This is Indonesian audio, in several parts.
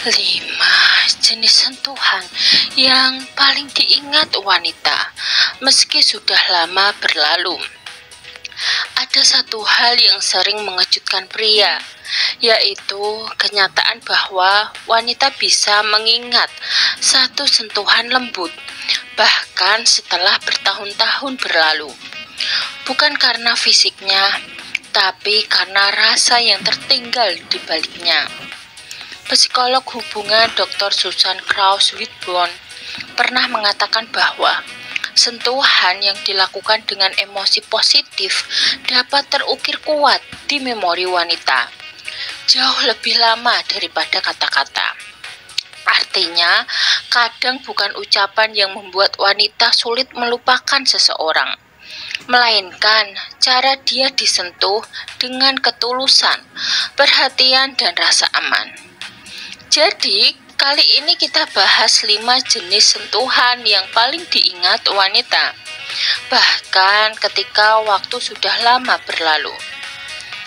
5 jenis sentuhan yang paling diingat wanita meski sudah lama berlalu. Ada satu hal yang sering mengejutkan pria, yaitu kenyataan bahwa wanita bisa mengingat satu sentuhan lembut bahkan setelah bertahun-tahun berlalu. Bukan karena fisiknya, tapi karena rasa yang tertinggal di baliknya. Psikolog hubungan Dr. Susan Kraus-Whitbourne pernah mengatakan bahwa sentuhan yang dilakukan dengan emosi positif dapat terukir kuat di memori wanita, jauh lebih lama daripada kata-kata. Artinya, kadang bukan ucapan yang membuat wanita sulit melupakan seseorang, melainkan cara dia disentuh dengan ketulusan, perhatian, dan rasa aman. Jadi, kali ini kita bahas 5 jenis sentuhan yang paling diingat wanita, bahkan ketika waktu sudah lama berlalu.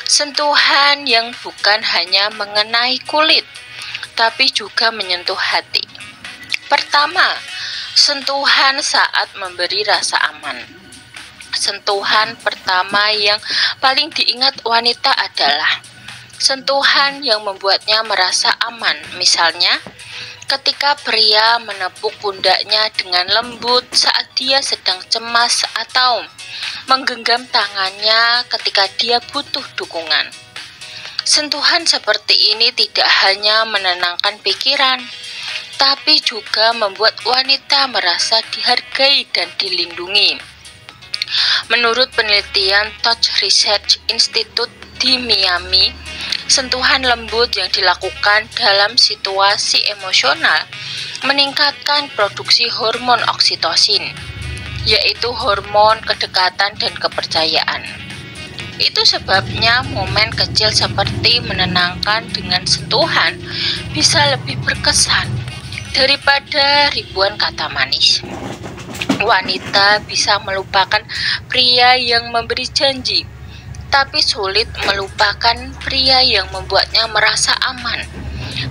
Sentuhan yang bukan hanya mengenai kulit, tapi juga menyentuh hati. Pertama, sentuhan saat memberi rasa aman. Sentuhan pertama yang paling diingat wanita adalah sentuhan yang membuatnya merasa aman. Misalnya, ketika pria menepuk pundaknya dengan lembut saat dia sedang cemas atau menggenggam tangannya ketika dia butuh dukungan. Sentuhan seperti ini tidak hanya menenangkan pikiran, tapi juga membuat wanita merasa dihargai dan dilindungi. Menurut penelitian Touch Research Institute di Miami, sentuhan lembut yang dilakukan dalam situasi emosional meningkatkan produksi hormon oksitosin, yaitu hormon kedekatan dan kepercayaan. Itu sebabnya momen kecil seperti menenangkan dengan sentuhan bisa lebih berkesan daripada ribuan kata manis. Wanita bisa melupakan pria yang memberi janji, tapi sulit melupakan pria yang membuatnya merasa aman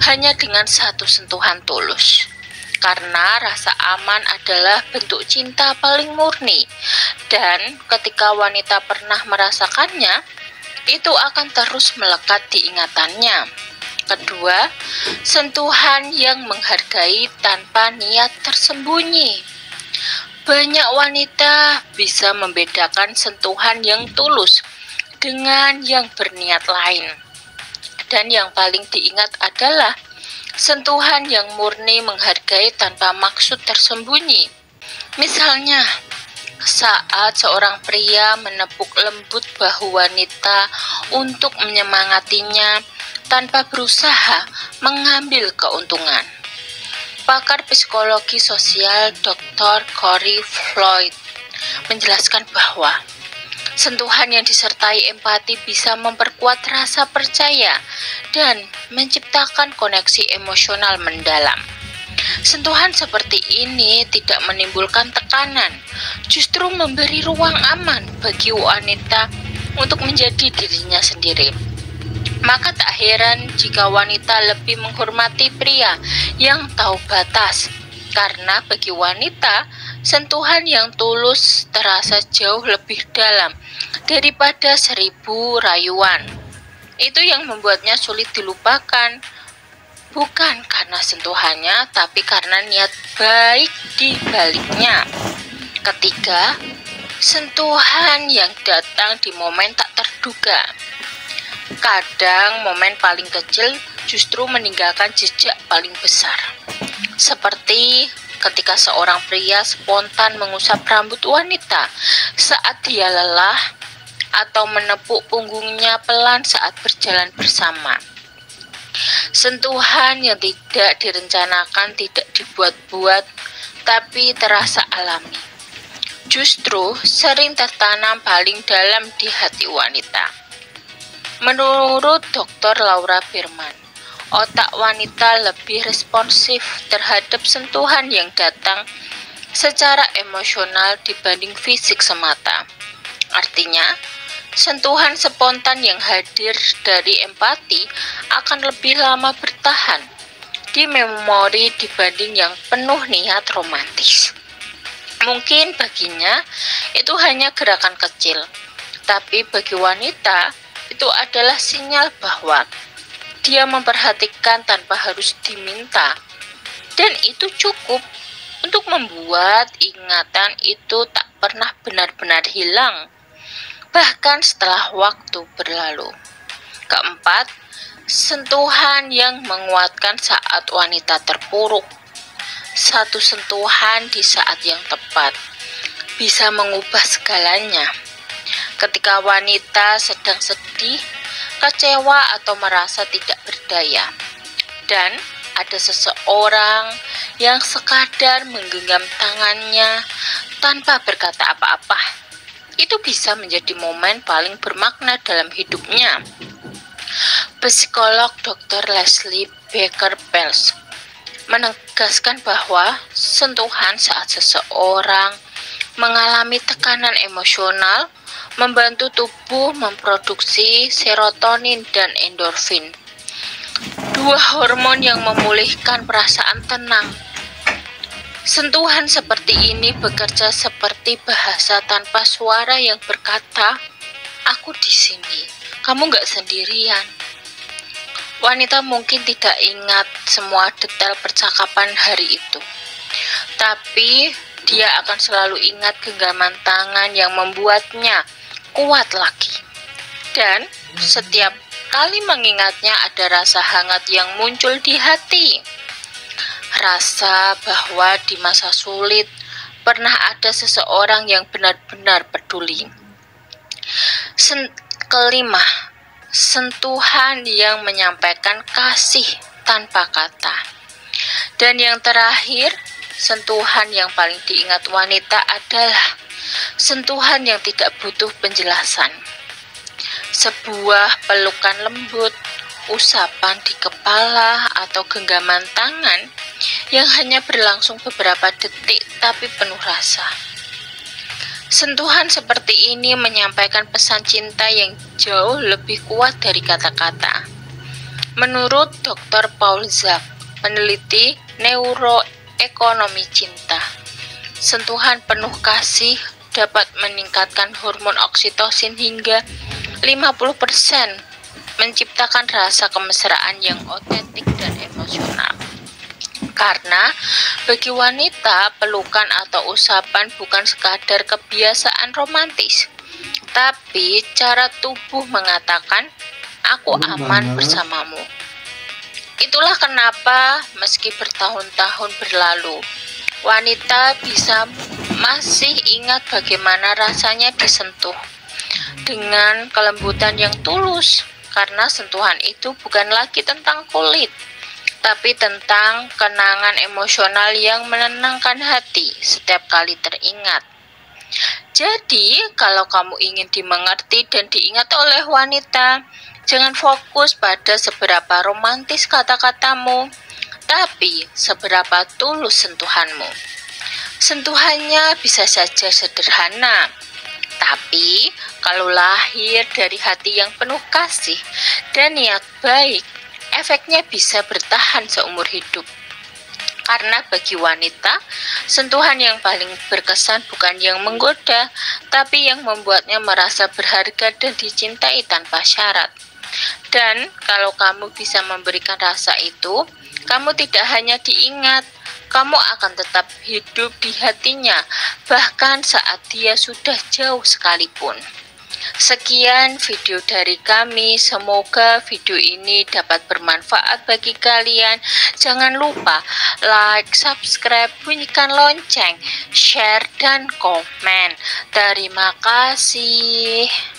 hanya dengan satu sentuhan tulus. Karena rasa aman adalah bentuk cinta paling murni, dan ketika wanita pernah merasakannya, itu akan terus melekat di ingatannya. Kedua, sentuhan yang menghargai tanpa niat tersembunyi. Banyak wanita bisa membedakan sentuhan yang tulus dengan yang berniat lain. Dan yang paling diingat adalah sentuhan yang murni menghargai tanpa maksud tersembunyi. Misalnya, saat seorang pria menepuk lembut bahu wanita untuk menyemangatinya tanpa berusaha mengambil keuntungan. Pakar psikologi sosial Dr. Corey Floyd menjelaskan bahwa sentuhan yang disertai empati bisa memperkuat rasa percaya dan menciptakan koneksi emosional mendalam. Sentuhan seperti ini tidak menimbulkan tekanan, justru memberi ruang aman bagi wanita untuk menjadi dirinya sendiri. Maka tak heran jika wanita lebih menghormati pria yang tahu batas, karena bagi wanita, sentuhan yang tulus terasa jauh lebih dalam daripada 1000 rayuan. Itu yang membuatnya sulit dilupakan, bukan karena sentuhannya, tapi karena niat baik di baliknya. Ketiga, sentuhan yang datang di momen tak terduga. Kadang momen paling kecil justru meninggalkan jejak paling besar. Seperti ketika seorang pria spontan mengusap rambut wanita saat dia lelah, atau menepuk punggungnya pelan saat berjalan bersama. Sentuhan yang tidak direncanakan, tidak dibuat-buat, tapi terasa alami. Justru sering tertanam paling dalam di hati wanita. Menurut Dr. Laura Berman, otak wanita lebih responsif terhadap sentuhan yang datang secara emosional dibanding fisik semata. Artinya, sentuhan spontan yang hadir dari empati akan lebih lama bertahan di memori dibanding yang penuh niat romantis. Mungkin baginya itu hanya gerakan kecil, tapi bagi wanita itu adalah sinyal bahwa dia memperhatikan tanpa harus diminta. Dan itu cukup untuk membuat ingatan itu tak pernah benar-benar hilang, bahkan setelah waktu berlalu. Keempat, sentuhan yang menguatkan saat wanita terpuruk. Satu sentuhan di saat yang tepat bisa mengubah segalanya. Ketika wanita sedang sedih, kecewa atau merasa tidak berdaya, dan ada seseorang yang sekadar menggenggam tangannya tanpa berkata apa-apa, itu bisa menjadi momen paling bermakna dalam hidupnya. Psikolog Dr. Leslie Baker Pels menegaskan bahwa sentuhan saat seseorang mengalami tekanan emosional membantu tubuh memproduksi serotonin dan endorfin, dua hormon yang memulihkan perasaan tenang. Sentuhan seperti ini bekerja seperti bahasa tanpa suara yang berkata, "Aku di sini, kamu gak sendirian." Wanita mungkin tidak ingat semua detail percakapan hari itu, tapi dia akan selalu ingat genggaman tangan yang membuatnya kuat lagi. Dan setiap kali mengingatnya ada rasa hangat yang muncul di hati. Rasa bahwa di masa sulit pernah ada seseorang yang benar-benar peduli. Kelima, sentuhan yang menyampaikan kasih tanpa kata. Dan yang terakhir, sentuhan yang paling diingat wanita adalah sentuhan yang tidak butuh penjelasan. Sebuah pelukan lembut, usapan di kepala, atau genggaman tangan yang hanya berlangsung beberapa detik tapi penuh rasa. Sentuhan seperti ini menyampaikan pesan cinta yang jauh lebih kuat dari kata-kata. Menurut Dr. Paul Zak, peneliti neuroekonomi cinta, sentuhan penuh kasih dapat meningkatkan hormon oksitosin hingga 50%, menciptakan rasa kemesraan yang otentik dan emosional. Karena bagi wanita, pelukan atau usapan bukan sekadar kebiasaan romantis, tapi cara tubuh mengatakan, "Aku aman bersamamu." Itulah kenapa meski bertahun-tahun berlalu, wanita bisa masih ingat bagaimana rasanya disentuh dengan kelembutan yang tulus, karena sentuhan itu bukan lagi tentang kulit, tapi tentang kenangan emosional yang menenangkan hati setiap kali teringat. Jadi, kalau kamu ingin dimengerti dan diingat oleh wanita, jangan fokus pada seberapa romantis kata-katamu, tapi seberapa tulus sentuhanmu. Sentuhannya bisa saja sederhana, tapi kalau lahir dari hati yang penuh kasih dan niat baik, efeknya bisa bertahan seumur hidup. Karena bagi wanita, sentuhan yang paling berkesan bukan yang menggoda, tapi yang membuatnya merasa berharga dan dicintai tanpa syarat. Dan kalau kamu bisa memberikan rasa itu, kamu tidak hanya diingat, kamu akan tetap hidup di hatinya, bahkan saat dia sudah jauh sekalipun. Sekian video dari kami, semoga video ini dapat bermanfaat bagi kalian. Jangan lupa like, subscribe, bunyikan lonceng, share, dan komen. Terima kasih.